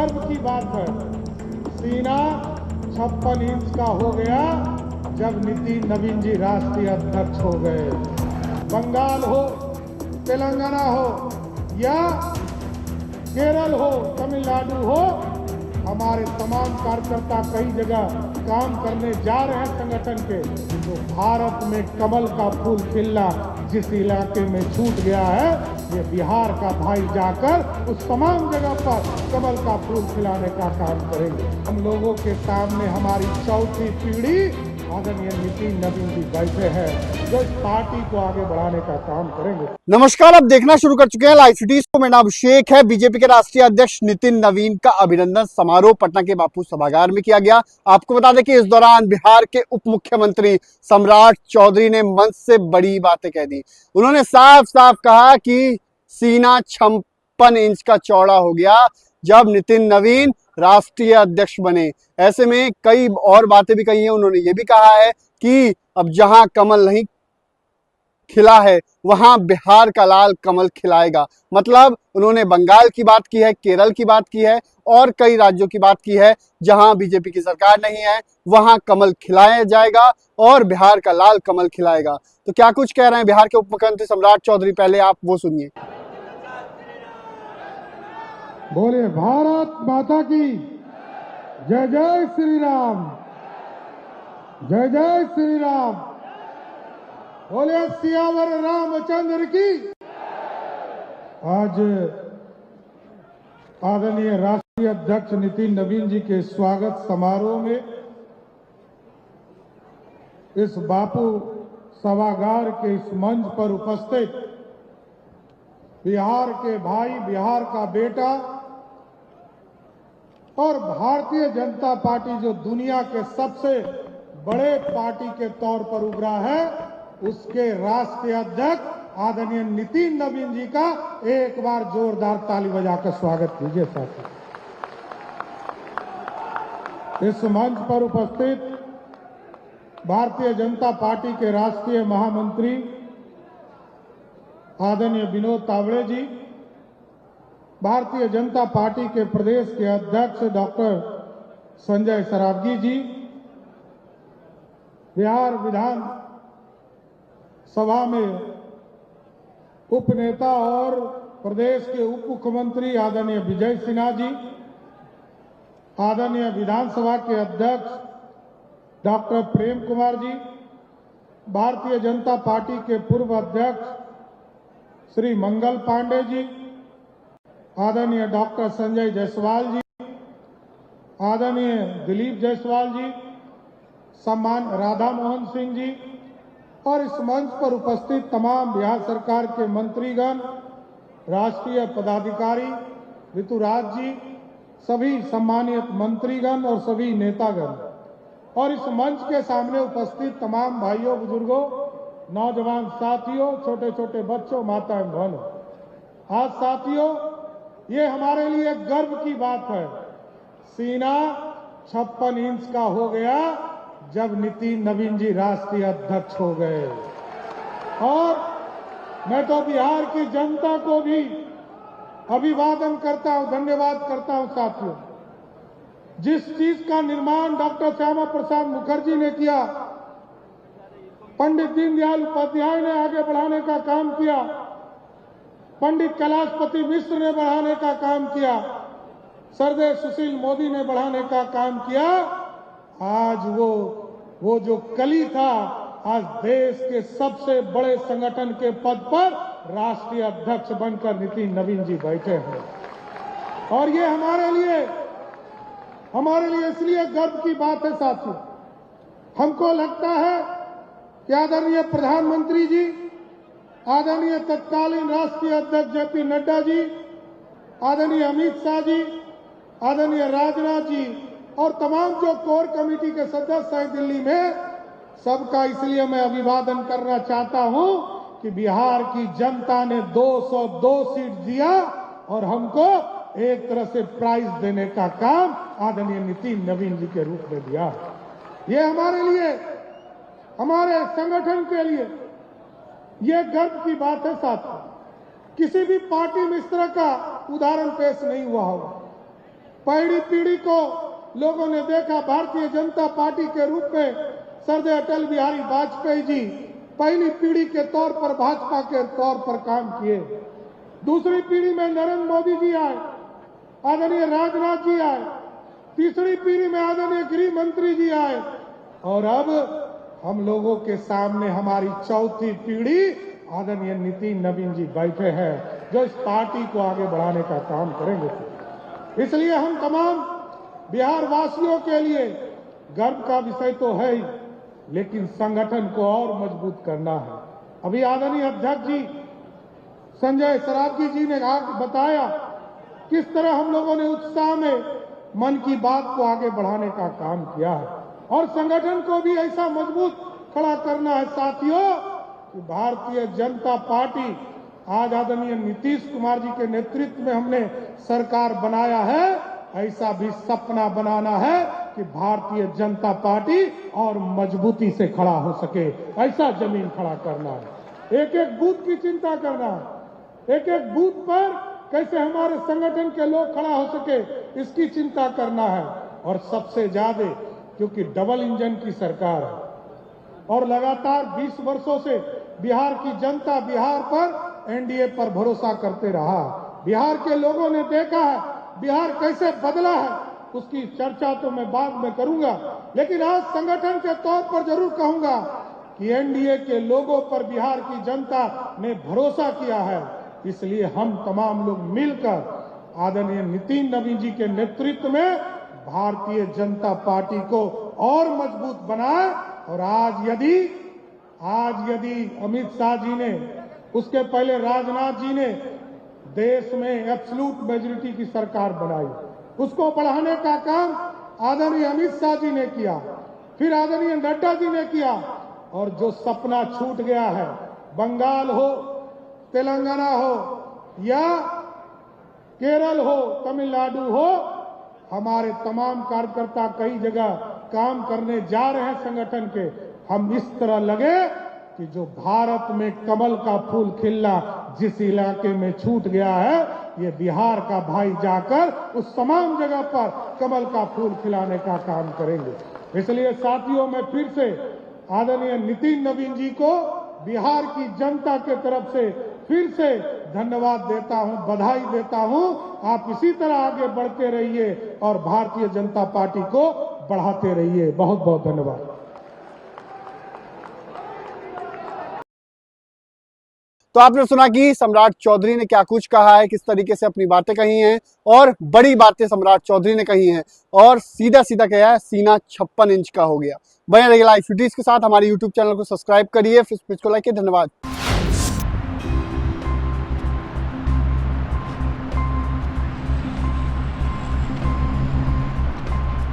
गर्व की बात है। सीना 56 इंच का हो गया जब नितिन नवीन जी राष्ट्रीय अध्यक्ष हो गए। बंगाल हो, तेलंगाना हो या केरल हो, तमिलनाडु हो, हमारे तमाम कार्यकर्ता कई जगह काम करने जा रहे हैं संगठन के। तो भारत में कमल का फूल खिलना जिस इलाके में छूट गया है, ये बिहार का भाई जाकर उस तमाम जगह पर कमल का फूल खिलाने का काम करेंगे। हम लोगों के सामने हमारी चौथी पीढ़ी आदरणीय नितिन नवीन जी बैठे हैं जो इस पार्टी को आगे बढ़ाने का काम करेंगे। नमस्कार, आप देखना शुरू कर चुके हैं लाइव सिटीज को। मेरा नाम अभिषेक है। बीजेपी के राष्ट्रीय अध्यक्ष नितिन नवीन का अभिनंदन समारोह पटना के बापू सभागार में किया गया। आपको बता दें कि इस दौरान बिहार के उप मुख्यमंत्री सम्राट चौधरी ने मंच से बड़ी बातें कह दी। उन्होंने साफ साफ कहा कि सीना 56 इंच का चौड़ा हो गया जब नितिन नवीन राष्ट्रीय अध्यक्ष बने। ऐसे में कई और बातें भी कही हैं। उन्होंने ये भी कहा है कि अब जहां कमल नहीं खिला है वहां बिहार का लाल कमल खिलाएगा। मतलब उन्होंने बंगाल की बात की है, केरल की बात की है और कई राज्यों की बात की है जहां बीजेपी की सरकार नहीं है वहां कमल खिलाया जाएगा और बिहार का लाल कमल खिलाएगा। तो क्या कुछ कह रहे हैं बिहार के उप मुख्यमंत्री सम्राट चौधरी, पहले आप वो सुनिए। बोले भारत माता की जय। जय श्री राम, जय जय श्री राम। बोले सियावर रामचंद्र की। आज आदरणीय राष्ट्रीय अध्यक्ष नितिन नवीन जी के स्वागत समारोह में इस बापू सभागार के इस मंच पर उपस्थित बिहार के भाई, बिहार का बेटा और भारतीय जनता पार्टी जो दुनिया के सबसे बड़े पार्टी के तौर पर उभरा है, उसके राष्ट्रीय अध्यक्ष आदरणीय नितिन नवीन जी का एक बार जोरदार ताली बजाकर स्वागत कीजिए साथियों। इस मंच पर उपस्थित भारतीय जनता पार्टी के राष्ट्रीय महामंत्री आदरणीय विनोद तावड़े जी, भारतीय जनता पार्टी के प्रदेश के अध्यक्ष डॉक्टर संजय सरावगी जी, बिहार विधान सभा में उपनेता और प्रदेश के उप मुख्यमंत्री आदरणीय विजय सिन्हा जी, आदरणीय विधानसभा के अध्यक्ष डॉक्टर प्रेम कुमार जी, भारतीय जनता पार्टी के पूर्व अध्यक्ष श्री मंगल पांडे जी, आदरणीय डॉक्टर संजय जायसवाल जी, आदरणीय दिलीप जायसवाल जी, सम्मान राधा मोहन सिंह जी और इस मंच पर उपस्थित तमाम बिहार सरकार के मंत्रीगण, राष्ट्रीय पदाधिकारी, ऋतुराज जी, सभी सम्मानित मंत्रीगण और सभी नेतागण और इस मंच के सामने उपस्थित तमाम भाइयों, बुजुर्गों, नौजवान साथियों, छोटे छोटे बच्चों, माता एवं बहनों। आज साथियों, ये हमारे लिए गर्व की बात है। सीना 56 इंच का हो गया जब नितिन नवीन जी राष्ट्रीय अध्यक्ष हो गए। और मैं तो बिहार की जनता को भी अभिवादन करता हूं, धन्यवाद करता हूं साथियों। जिस चीज का निर्माण डॉक्टर श्यामा प्रसाद मुखर्जी ने किया, पंडित दीनदयाल उपाध्याय ने आगे बढ़ाने का काम किया, पंडित कैलाशपति मिश्र ने बढ़ाने का काम किया, सरदेव सुशील मोदी ने बढ़ाने का काम किया। आज वो जो कली था, आज देश के सबसे बड़े संगठन के पद पर राष्ट्रीय अध्यक्ष बनकर नितिन नवीन जी बैठे हैं। और ये हमारे लिए इसलिए गर्व की बात है साथियों। हमको लगता है कि आदरणीय प्रधानमंत्री जी, आदरणीय तत्कालीन राष्ट्रीय अध्यक्ष जेपी नड्डा जी, आदरणीय अमित शाह जी, आदरणीय राजनाथ जी और तमाम जो कोर कमेटी के सदस्य हैं दिल्ली में, सबका इसलिए मैं अभिवादन करना चाहता हूं कि बिहार की जनता ने 202 सीट दिया और हमको एक तरह से प्राइज देने का काम आदरणीय नितिन नवीन जी के रूप में दिया। ये हमारे लिए, हमारे संगठन के लिए ये गर्व की बात है साथियों। किसी भी पार्टी में इस तरह का उदाहरण पेश नहीं हुआ होगा। पहली पीढ़ी को लोगों ने देखा भारतीय जनता पार्टी के रूप में सरदार अटल बिहारी वाजपेयी जी पहली पीढ़ी के तौर पर भाजपा के तौर पर काम किए। दूसरी पीढ़ी में नरेंद्र मोदी जी आए, आदरणीय राजनाथ जी आए। तीसरी पीढ़ी में आदरणीय गृह मंत्री जी आए और अब हम लोगों के सामने हमारी चौथी पीढ़ी आदरणीय नितिन नवीन जी बैठे हैं, जो इस पार्टी को आगे बढ़ाने का काम करेंगे। इसलिए हम तमाम बिहार वासियों के लिए गर्व का विषय तो है ही, लेकिन संगठन को और मजबूत करना है। अभी आदरणीय अध्यक्ष जी संजय सरावगी जी ने बताया किस तरह हम लोगों ने उत्साह में मन की बात को आगे बढ़ाने का काम किया है और संगठन को भी ऐसा मजबूत खड़ा करना है साथियों कि भारतीय जनता पार्टी आज आदरणीय नीतीश कुमार जी के नेतृत्व में हमने सरकार बनाया है, ऐसा भी सपना बनाना है कि भारतीय जनता पार्टी और मजबूती से खड़ा हो सके, ऐसा जमीन खड़ा करना है। एक एक बूथ की चिंता करना है, एक एक बूथ पर कैसे हमारे संगठन के लोग खड़ा हो सके, इसकी चिंता करना है। और सबसे ज्यादा क्योंकि डबल इंजन की सरकार है और लगातार 20 वर्षों से बिहार की जनता बिहार पर एनडीए पर भरोसा करते रहा। बिहार के लोगों ने देखा है बिहार कैसे बदला है, उसकी चर्चा तो मैं बाद में करूंगा, लेकिन आज संगठन के तौर पर जरूर कहूंगा कि एनडीए के लोगों पर बिहार की जनता ने भरोसा किया है। इसलिए हम तमाम लोग मिलकर आदरणीय नितिन नवीन जी के नेतृत्व में भारतीय जनता पार्टी को और मजबूत बनाए। और आज यदि अमित शाह जी ने, उसके पहले राजनाथ जी ने देश में एब्सोल्यूट मेजॉरिटी की सरकार बनाई, उसको बढ़ाने का काम आदरणीय अमित शाह जी ने किया, फिर आदरणीय नड्डा जी ने किया। और जो सपना छूट गया है, बंगाल हो, तेलंगाना हो या केरल हो, तमिलनाडु हो, हमारे तमाम कार्यकर्ता कई जगह काम करने जा रहे हैं संगठन के। हम इस तरह लगे कि जो भारत में कमल का फूल खिलना जिस इलाके में छूट गया है, ये बिहार का भाई जाकर उस तमाम जगह पर कमल का फूल खिलाने का काम करेंगे। इसलिए साथियों, मैं फिर से आदरणीय नितिन नवीन जी को बिहार की जनता के तरफ से फिर से धन्यवाद देता हूं, बधाई देता हूं। आप इसी तरह आगे बढ़ते रहिए और भारतीय जनता पार्टी को बढ़ाते रहिए। बहुत बहुत धन्यवाद। तो आपने सुना कि सम्राट चौधरी ने क्या कुछ कहा है, किस तरीके से अपनी बातें कही हैं और बड़ी बातें सम्राट चौधरी ने कही हैं और सीधा सीधा कहा है सीना 56 इंच का हो गया। बने रहिए लाइव सिटीज के साथ, हमारे YouTube चैनल को सब्सक्राइब करिए, फेसबुक को लाइक, धन्यवाद।